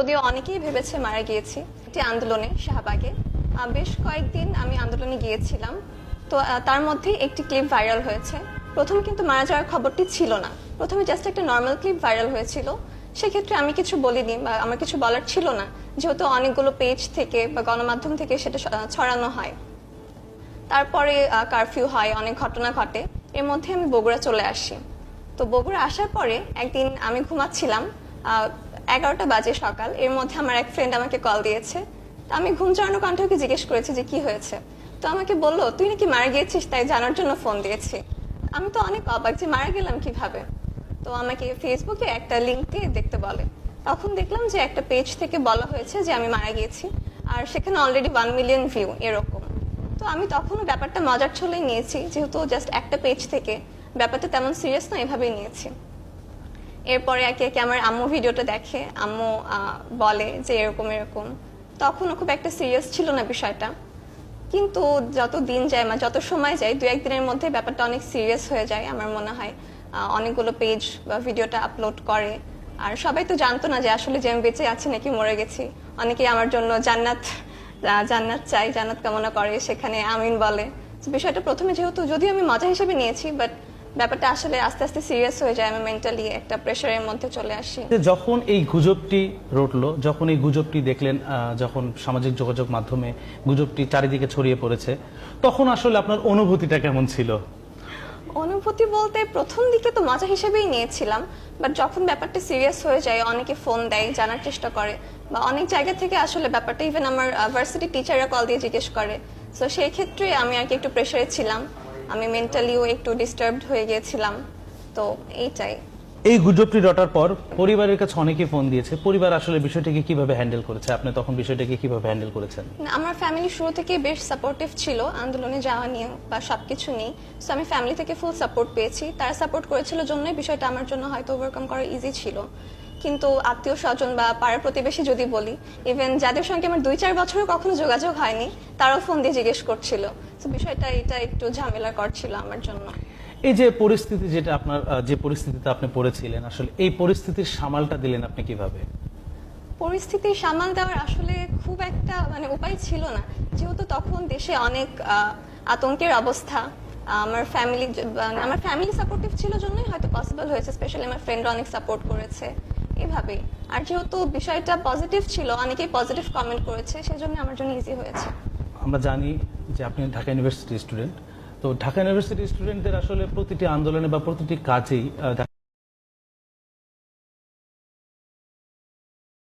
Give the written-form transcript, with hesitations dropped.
যদিও অনেকেই ভেবেছে মারা গিয়েছি একটি আন্দোলনে শাহবাগে। বেশ কয়েকদিন আমি আন্দোলনে গিয়েছিলাম, তো তার মধ্যে একটি ক্লিপ ভাইরাল হয়েছে। প্রথমে কিন্তু মারা যাওয়ার খবরটি ছিল না, প্রথমে জাস্ট একটা নর্মাল ক্লিপ ভাইরাল হয়েছিল। সেক্ষেত্রে আমি কিছু বলিনি বা আমার কিছু বলার ছিল না, যেহেতু অনেকগুলো পেজ থেকে বা গণমাধ্যম থেকে সেটা ছড়ানো হয়। তারপরে কারফিউ হয়, অনেক ঘটনা ঘটে, এর মধ্যে আমি বগুড়া চলে আসি। তো বগুড়া আসার পরে একদিন আমি ঘুমাচ্ছিলাম, 11টা বাজে সকাল। এর মধ্যে আমার এক ফ্রেন্ড আমাকে কল দিয়েছে। তো আমি ঘুম জড়ানো কণ্ঠে ওকে জিজ্ঞেস করেছি যে কি হয়েছে। তো আমাকে বললো, তুই নাকি মারা গিয়েছিস, তাই জানার জন্য ফোন দিয়েছি। আমি তো অনেক অবাক যে মারা গেলাম কিভাবে। তো আমাকে ফেসবুকে একটা লিঙ্ক দিয়ে দেখতে বলে। তখন দেখলাম যে একটা পেজ থেকে বলা হয়েছে যে আমি মারা গিয়েছি, আর সেখানে অলরেডি 1 মিলিয়ন ভিউ এরকম। তো আমি তখনও ব্যাপারটা মজার ছলে নিয়েছি, যেহেতু জাস্ট একটা পেজ থেকে, ব্যাপারটা তেমন সিরিয়াস না, এভাবেই নিয়েছি। এরপরে একে একে আমার আম্মু ভিডিওটা দেখে, আম্মু বলে যে এরকম এরকম। তখনও খুব একটা সিরিয়াস ছিল না বিষয়টা, কিন্তু যত দিন যায় বা যত সময় যায়, 2-1 দিনের মধ্যে ব্যাপারটা অনেক সিরিয়াস হয়ে যায় আমার মনে হয়। অনেকগুলো পেজ বা ভিডিওটা আপলোড করে, আর সবাই তো জানতো না যে আসলে যে আমি বেঁচে আছি নাকি মরে গেছি। অনেকেই আমার জন্য জান্নাত জান্নাত চাই, জান্নাত কামনা করে, সেখানে আমিন বলে। বিষয়টা প্রথমে যেহেতু যদিও আমি মজা হিসেবে নিয়েছি, বাট ব্যাপারটা আসলে আস্তে আস্তে সিরিয়াস হয়ে যায়, আমি মেন্টালি একটা প্রেশারের মধ্যে চলে আসি। যখন এই গুজবটি রটলো, যখন এই গুজবটি দেখলেন, যখন সামাজিক যোগাযোগ মাধ্যমে গুজবটি চারিদিকে ছড়িয়ে পড়েছে, তখন আসলে আপনার অনুভূতিটা কেমন ছিল? অনুভূতি বলতে প্রথম দিকে তো মজা হিসেবেই নিয়েছিলাম, বাট যখন ব্যাপারটা সিরিয়াস হয়ে যায়, অনেকে ফোন দেয়, জানার চেষ্টা করে, বা অনেক জায়গা থেকে আসলে ব্যাপারটা ইভেন আমার ভার্সিটি টিচাররা কল দিয়ে জিজ্ঞেস করে। সো সেই ক্ষেত্রে আমি আর কি একটু প্রেশারে ছিলাম, আমি মেন্টালিও একটু ডিস্টার্বড হয়ে গিয়েছিলাম। তো এইটাই। এই গুজবটি রটার পর পরিবারের কাছে অনেকেই ফোন দিয়েছে, পরিবার আসলে বিষয়টাকে কিভাবে হ্যান্ডেল করেছে, আপনি তখন বিষয়টাকে কিভাবে হ্যান্ডেল করেছেন? না, আমার ফ্যামিলি শুরু থেকে বেশ সাপোর্টিভ ছিল আন্দোলনে যাওয়া নিয়ে বা সবকিছু নিয়ে। সো আমি ফ্যামিলি থেকে ফুল সাপোর্ট পেয়েছি, তারা সাপোর্ট করেছিল জন্যই বিষয়টা আমার জন্য হয়তো ওভারকাম করা ইজি ছিল। কিন্তু আত্মীয় স্বজন বা পাড়া প্রতিবেশী যদি বলি, ইভেন যাদের সঙ্গে আমার 2-4 বছরও কখনো যোগাযোগ হয়নি, তারাও ফোন দিয়ে জিজ্ঞেস করছিল। তো বিষয়টা এটা একটু ঝামেলাকর ছিল আমার জন্য। এই যে পরিস্থিতি, যেটা আপনার যে পরিস্থিতিতে আপনি পড়েছিলেন, আসলে এই পরিস্থিতির সামালটা দিলেন আপনি কিভাবে? পরিস্থিতি সামাল দেওয়ার আসলে খুব একটা উপায় ছিল না, যেহেতু তখন দেশে অনেক আতঙ্কের অবস্থা। আমার ফ্যামিলি সাপোর্টিভ ছিল জন্যই হয়তো পসিবল হয়েছে, স্পেশালি আমার ফ্রেন্ডরা অনেক সাপোর্ট করেছে এভাবেই। আর যেহেতু বিষয়টা পজিটিভ ছিল, অনেকেই পজিটিভ কমেন্ট করেছে, সেজন্য আমার জন্য ইজি হয়েছে। আমরা জানি যে আপনি ঢাকা ইউনিভার্সিটির স্টুডেন্ট, তো ঢাকা ইউনিভার্সিটির স্টুডেন্টদের আসলে প্রতিটি আন্দোলনে বা প্রতিটি কাজেই